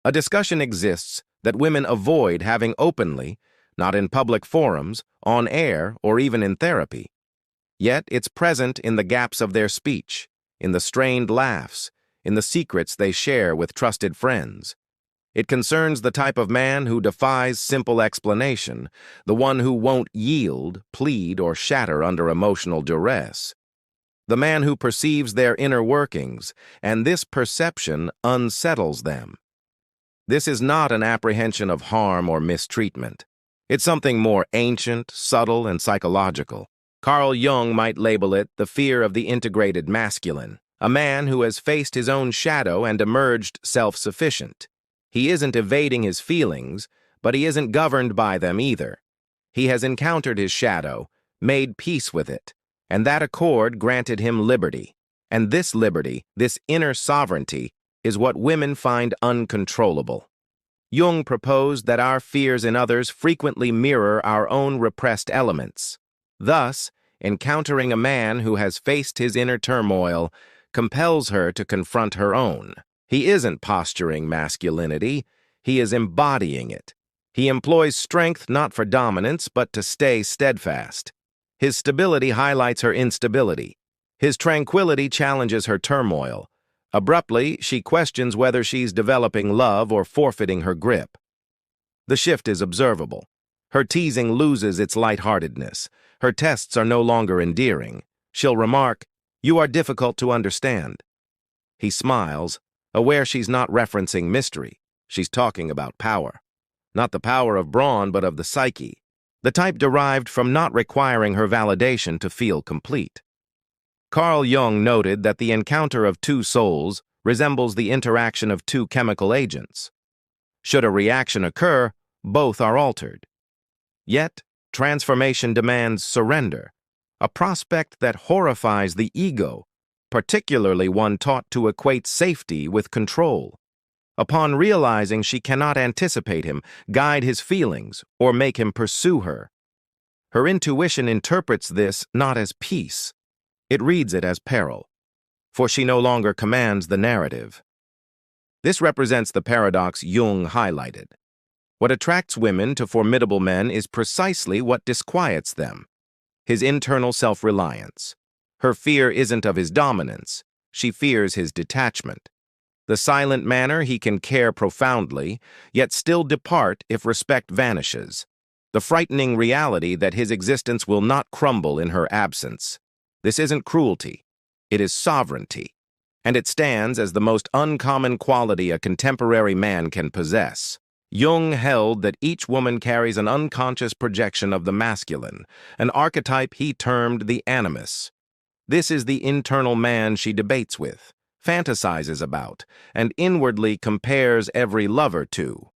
A discussion exists that women avoid having openly, not in public forums, on air, or even in therapy. Yet it's present in the gaps of their speech, in the strained laughs, in the secrets they share with trusted friends. It concerns the type of man who defies simple explanation, the one who won't yield, plead, or shatter under emotional duress. The man who perceives their inner workings, and this perception unsettles them. This is not an apprehension of harm or mistreatment. It's something more ancient, subtle, and psychological. Carl Jung might label it the fear of the integrated masculine, a man who has faced his own shadow and emerged self-sufficient. He isn't evading his feelings, but he isn't governed by them either. He has encountered his shadow, made peace with it, and that accord granted him liberty. And this liberty, this inner sovereignty, is what women find uncontrollable. Jung proposed that our fears in others frequently mirror our own repressed elements. Thus, encountering a man who has faced his inner turmoil compels her to confront her own. He isn't posturing masculinity, he is embodying it. He employs strength not for dominance, but to stay steadfast. His stability highlights her instability. His tranquility challenges her turmoil. Abruptly, she questions whether she's developing love or forfeiting her grip. The shift is observable. Her teasing loses its lightheartedness. Her tests are no longer endearing. She'll remark, "You are difficult to understand." He smiles, aware she's not referencing mystery. She's talking about power. Not the power of brawn, but of the psyche. The type derived from not requiring her validation to feel complete. Carl Jung noted that the encounter of two souls resembles the interaction of two chemical agents. Should a reaction occur, both are altered. Yet, transformation demands surrender, a prospect that horrifies the ego, particularly one taught to equate safety with control. Upon realizing she cannot anticipate him, guide his feelings, or make him pursue her, her intuition interprets this not as peace. It reads it as peril, for she no longer commands the narrative. This represents the paradox Jung highlighted. What attracts women to formidable men is precisely what disquiets them: his internal self-reliance. Her fear isn't of his dominance, she fears his detachment. The silent manner he can care profoundly, yet still depart if respect vanishes. The frightening reality that his existence will not crumble in her absence. This isn't cruelty, it is sovereignty, and it stands as the most uncommon quality a contemporary man can possess. Jung held that each woman carries an unconscious projection of the masculine, an archetype he termed the animus. This is the internal man she debates with, fantasizes about, and inwardly compares every lover to.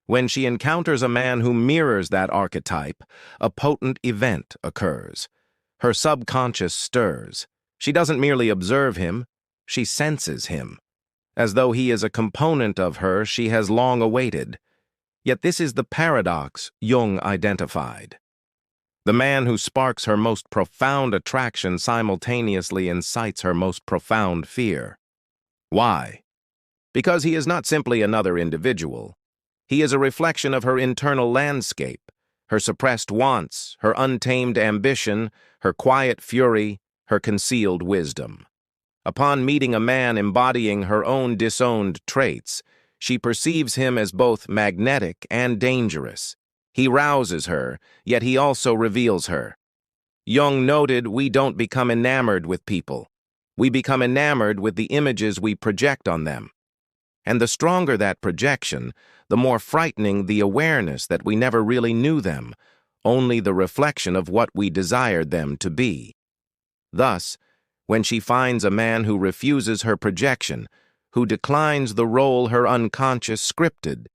When she encounters a man who mirrors that archetype, a potent event occurs. Her subconscious stirs. She doesn't merely observe him, she senses him, as though he is a component of her she has long awaited. Yet this is the paradox Jung identified. The man who sparks her most profound attraction simultaneously incites her most profound fear. Why? Because he is not simply another individual. He is a reflection of her internal landscape, her suppressed wants, her untamed ambition, her quiet fury, her concealed wisdom. Upon meeting a man embodying her own disowned traits, she perceives him as both magnetic and dangerous. He rouses her, yet he also reveals her. Jung noted, we don't become enamored with people. We become enamored with the images we project on them. And the stronger that projection, the more frightening the awareness that we never really knew them, only the reflection of what we desired them to be. Thus, when she finds a man who refuses her projection, who declines the role her unconscious scripted,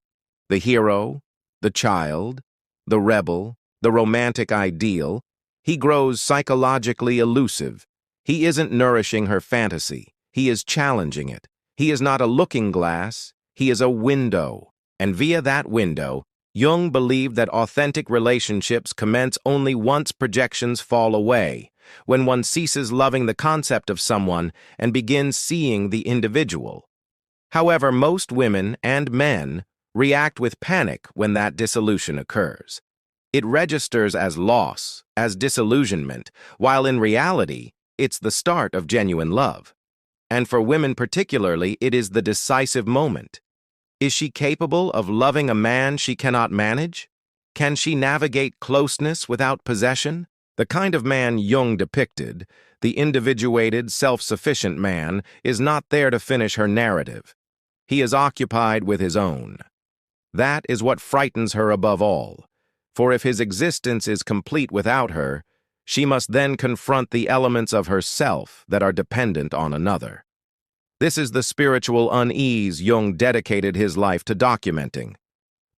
the hero, the child, the rebel, the romantic ideal, he grows psychologically elusive. He isn't nourishing her fantasy, he is challenging it. He is not a looking glass, he is a window. And via that window, Jung believed that authentic relationships commence only once projections fall away, when one ceases loving the concept of someone and begins seeing the individual. However, most women and men react with panic when that dissolution occurs. It registers as loss, as disillusionment, while in reality, it's the start of genuine love. And for women particularly, it is the decisive moment. Is she capable of loving a man she cannot manage? Can she navigate closeness without possession? The kind of man Jung depicted, the individuated, self-sufficient man, is not there to finish her narrative. He is occupied with his own. That is what frightens her above all, for if his existence is complete without her, she must then confront the elements of herself that are dependent on another. This is the spiritual unease Jung dedicated his life to documenting.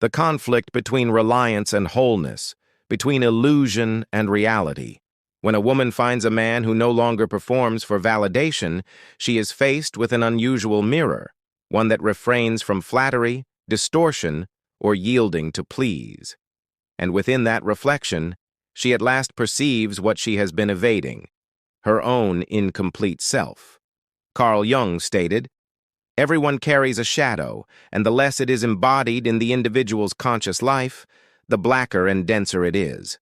The conflict between reliance and wholeness, between illusion and reality. When a woman finds a man who no longer performs for validation, she is faced with an unusual mirror, one that refrains from flattery, distortion, or yielding to please. And within that reflection, she at last perceives what she has been evading, her own incomplete self. Carl Jung stated, "Everyone carries a shadow, and the less it is embodied in the individual's conscious life, the blacker and denser it is.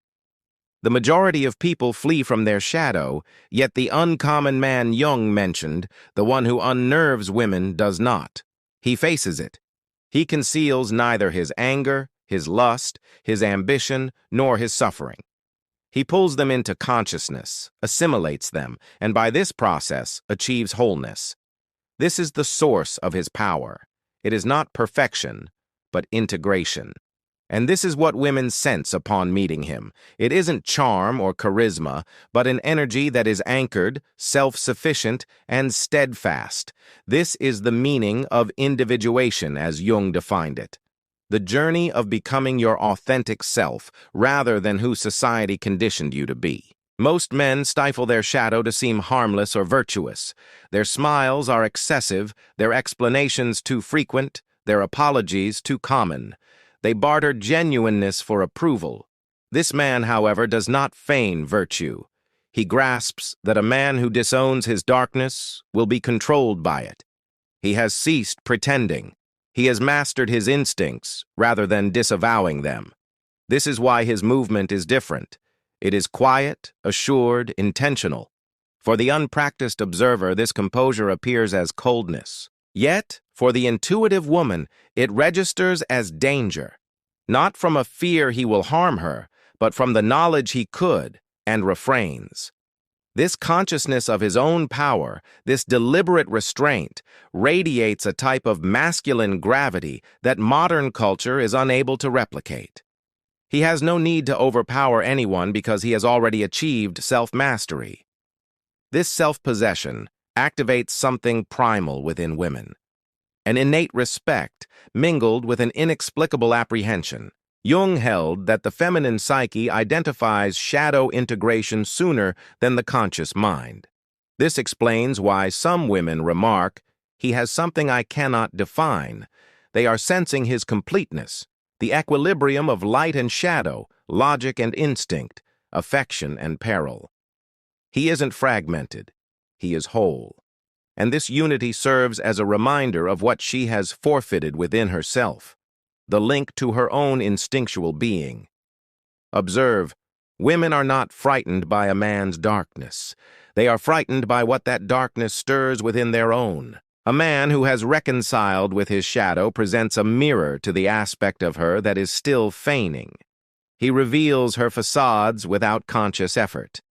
The majority of people flee from their shadow, yet the uncommon man Jung mentioned, the one who unnerves women, does not. He faces it. He conceals neither his anger, his lust, his ambition, nor his suffering. He pulls them into consciousness, assimilates them, and by this process achieves wholeness. This is the source of his power. It is not perfection, but integration. And this is what women sense upon meeting him. It isn't charm or charisma, but an energy that is anchored, self-sufficient, and steadfast. This is the meaning of individuation as Jung defined it. The journey of becoming your authentic self, rather than who society conditioned you to be. Most men stifle their shadow to seem harmless or virtuous. Their smiles are excessive, their explanations too frequent, their apologies too common. They barter genuineness for approval. This man, however, does not feign virtue. He grasps that a man who disowns his darkness will be controlled by it. He has ceased pretending. He has mastered his instincts rather than disavowing them. This is why his movement is different. It is quiet, assured, intentional. For the unpracticed observer, this composure appears as coldness. Yet, for the intuitive woman, it registers as danger, not from a fear he will harm her, but from the knowledge he could, and refrains. This consciousness of his own power, this deliberate restraint, radiates a type of masculine gravity that modern culture is unable to replicate. He has no need to overpower anyone because he has already achieved self-mastery. This self-possession activates something primal within women, an innate respect mingled with an inexplicable apprehension. Jung held that the feminine psyche identifies shadow integration sooner than the conscious mind. This explains why some women remark, "He has something I cannot define." They are sensing his completeness, the equilibrium of light and shadow, logic and instinct, affection and peril. He isn't fragmented. He is whole. And this unity serves as a reminder of what she has forfeited within herself, the link to her own instinctual being. Observe, women are not frightened by a man's darkness. They are frightened by what that darkness stirs within their own. A man who has reconciled with his shadow presents a mirror to the aspect of her that is still feigning. He reveals her facades without conscious effort.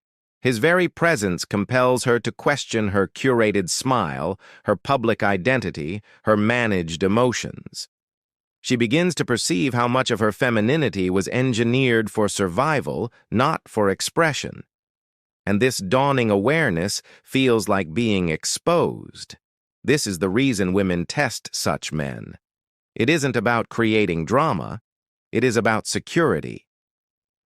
His very presence compels her to question her curated smile, her public identity, her managed emotions. She begins to perceive how much of her femininity was engineered for survival, not for expression. And this dawning awareness feels like being exposed. This is the reason women test such men. It isn't about creating drama. It is about security.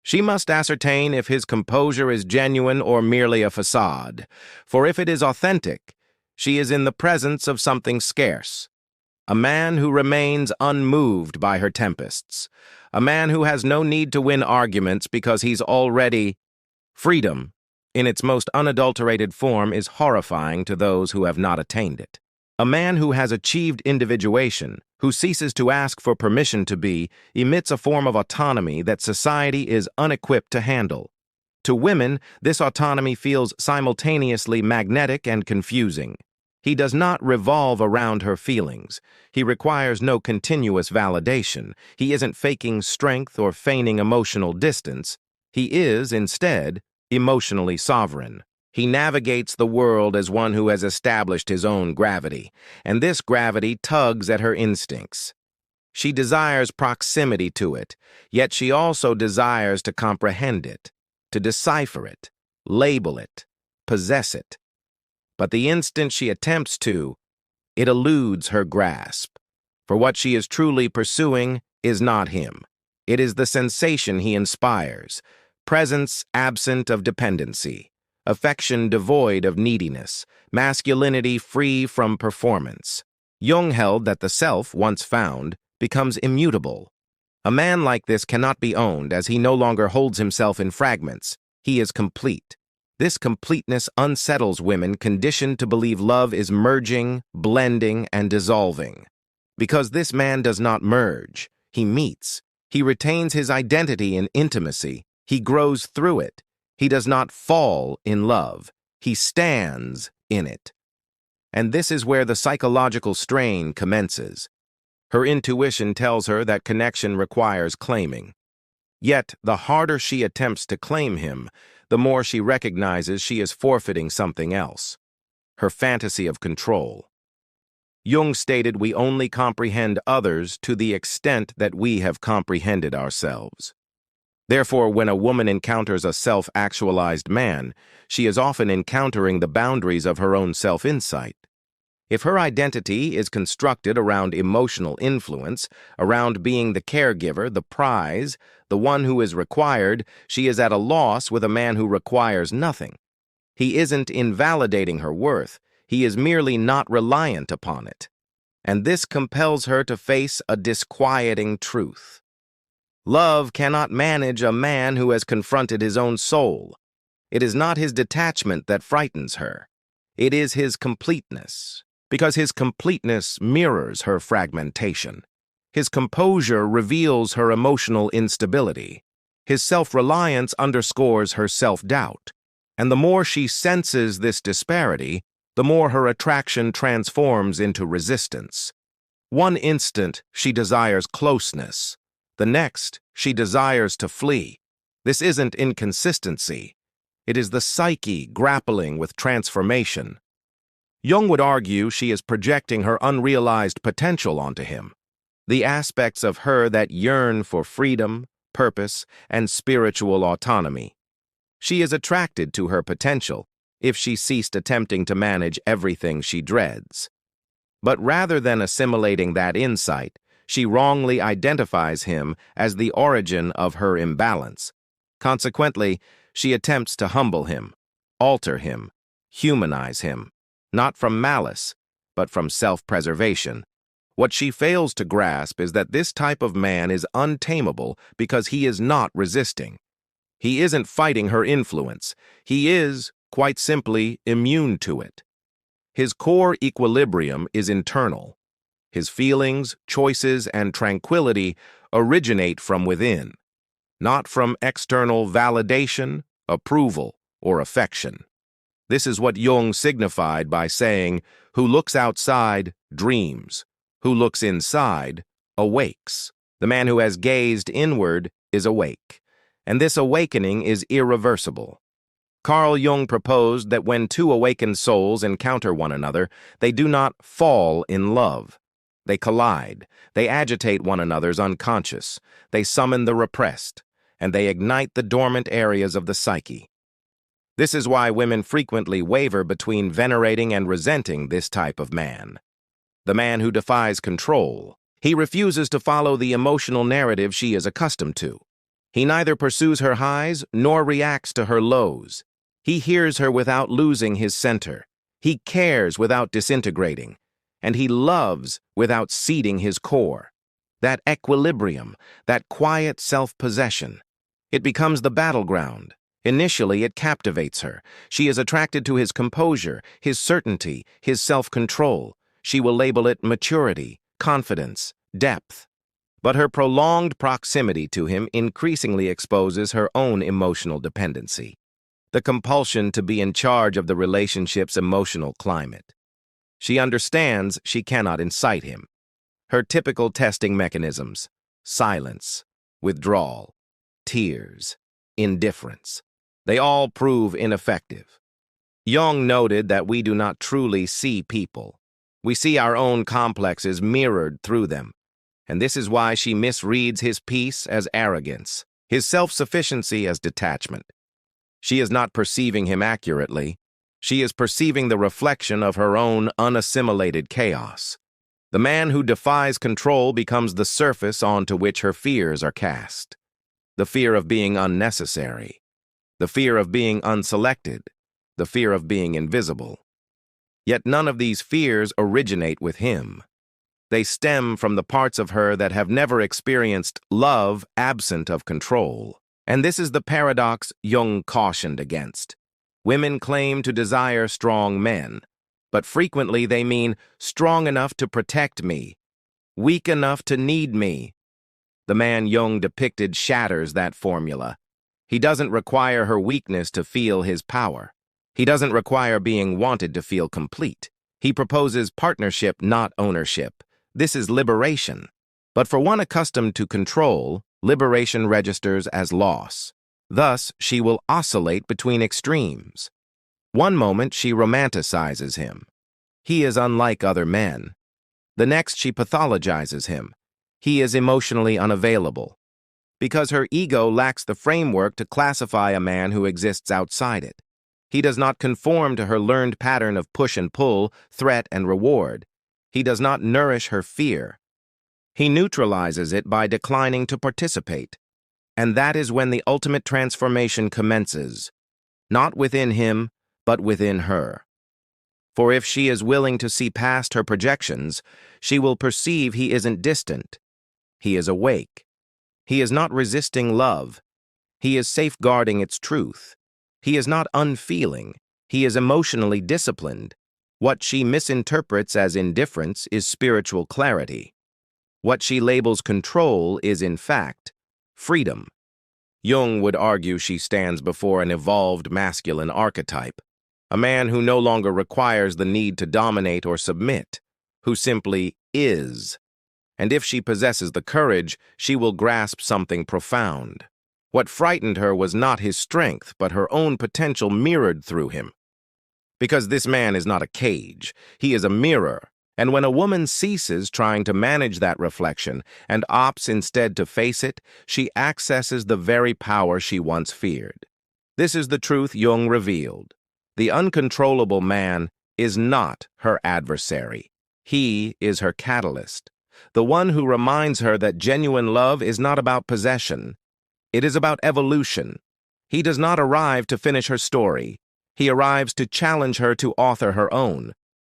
She must ascertain if his composure is genuine or merely a facade, for if it is authentic, she is in the presence of something scarce. A man who remains unmoved by her tempests. A man who has no need to win arguments because he's already... Freedom, in its most unadulterated form, is horrifying to those who have not attained it. A man who has achieved individuation, who ceases to ask for permission to be, emits a form of autonomy that society is unequipped to handle. To women, this autonomy feels simultaneously magnetic and confusing. He does not revolve around her feelings. He requires no continuous validation. He isn't faking strength or feigning emotional distance. He is, instead, emotionally sovereign. He navigates the world as one who has established his own gravity, and this gravity tugs at her instincts. She desires proximity to it, yet she also desires to comprehend it, to decipher it, label it, possess it. But the instant she attempts to, it eludes her grasp. For what she is truly pursuing is not him. It is the sensation he inspires, presence absent of dependency, affection devoid of neediness, masculinity free from performance. Jung held that the self, once found, becomes immutable. A man like this cannot be owned, as he no longer holds himself in fragments. He is complete. This completeness unsettles women conditioned to believe love is merging, blending, and dissolving. Because this man does not merge, he meets. He retains his identity in intimacy. He grows through it. He does not fall in love. He stands in it. And this is where the psychological strain commences. Her intuition tells her that connection requires claiming. Yet, the harder she attempts to claim him, the more she recognizes she is forfeiting something else: her fantasy of control. Jung stated we only comprehend others to the extent that we have comprehended ourselves. Therefore, when a woman encounters a self-actualized man, she is often encountering the boundaries of her own self-insight. If her identity is constructed around emotional influence, around being the caregiver, the prize, the one who is required, she is at a loss with a man who requires nothing. He isn't invalidating her worth, he is merely not reliant upon it. And this compels her to face a disquieting truth. Love cannot manage a man who has confronted his own soul. It is not his detachment that frightens her. It is his completeness, because his completeness mirrors her fragmentation. His composure reveals her emotional instability. His self-reliance underscores her self-doubt. And the more she senses this disparity, the more her attraction transforms into resistance. One instant, she desires closeness. The next, she desires to flee. This isn't inconsistency. It is the psyche grappling with transformation. Jung would argue she is projecting her unrealized potential onto him, the aspects of her that yearn for freedom, purpose, and spiritual autonomy. She is attracted to her potential if she ceased attempting to manage everything she dreads. But rather than assimilating that insight, she wrongly identifies him as the origin of her imbalance. Consequently, she attempts to humble him, alter him, humanize him, not from malice, but from self-preservation. What she fails to grasp is that this type of man is untamable because he is not resisting. He isn't fighting her influence. He is, quite simply, immune to it. His core equilibrium is internal. His feelings, choices, and tranquility originate from within, not from external validation, approval, or affection. This is what Jung signified by saying, "Who looks outside dreams. Who looks inside awakes." The man who has gazed inward is awake, and this awakening is irreversible. Carl Jung proposed that when two awakened souls encounter one another, they do not fall in love. They collide, they agitate one another's unconscious, they summon the repressed, and they ignite the dormant areas of the psyche. This is why women frequently waver between venerating and resenting this type of man. The man who defies control. He refuses to follow the emotional narrative she is accustomed to. He neither pursues her highs nor reacts to her lows. He hears her without losing his center. He cares without disintegrating. And he loves without ceding his core. That equilibrium, that quiet self-possession, it becomes the battleground. Initially, it captivates her. She is attracted to his composure, his certainty, his self-control. she will label it maturity, confidence, depth. But her prolonged proximity to him increasingly exposes her own emotional dependency, the compulsion to be in charge of the relationship's emotional climate. She understands she cannot incite him. Her typical testing mechanisms: silence, withdrawal, tears, indifference. They all prove ineffective. Jung noted that we do not truly see people. We see our own complexes mirrored through them, and this is why she misreads his peace as arrogance, his self-sufficiency as detachment. She is not perceiving him accurately. She is perceiving the reflection of her own unassimilated chaos. The man who defies control becomes the surface onto which her fears are cast. The fear of being unnecessary, the fear of being unselected, the fear of being invisible. Yet none of these fears originate with him. They stem from the parts of her that have never experienced love absent of control. And this is the paradox Jung cautioned against. Women claim to desire strong men, but frequently they mean strong enough to protect me, weak enough to need me. The man Jung depicted shatters that formula. He doesn't require her weakness to feel his power. He doesn't require being wanted to feel complete. He proposes partnership, not ownership. This is liberation. But for one accustomed to control, liberation registers as loss. Thus, she will oscillate between extremes. One moment, she romanticizes him. He is unlike other men. The next, she pathologizes him. He is emotionally unavailable. Because her ego lacks the framework to classify a man who exists outside it. He does not conform to her learned pattern of push and pull, threat and reward. He does not nourish her fear. He neutralizes it by declining to participate. And that is when the ultimate transformation commences, not within him, but within her. For if she is willing to see past her projections, she will perceive he isn't distant. He is awake. He is not resisting love. He is safeguarding its truth. He is not unfeeling. He is emotionally disciplined. What she misinterprets as indifference is spiritual clarity. What she labels control is, in fact, freedom. Jung would argue she stands before an evolved masculine archetype, a man who no longer requires the need to dominate or submit, who simply is. And if she possesses the courage, she will grasp something profound. What frightened her was not his strength, but her own potential mirrored through him. Because this man is not a cage, he is a mirror. And when a woman ceases trying to manage that reflection and opts instead to face it, she accesses the very power she once feared. This is the truth Jung revealed. The uncontrollable man is not her adversary. He is her catalyst, the one who reminds her that genuine love is not about possession. It is about evolution. He does not arrive to finish her story. He arrives to challenge her to author her own.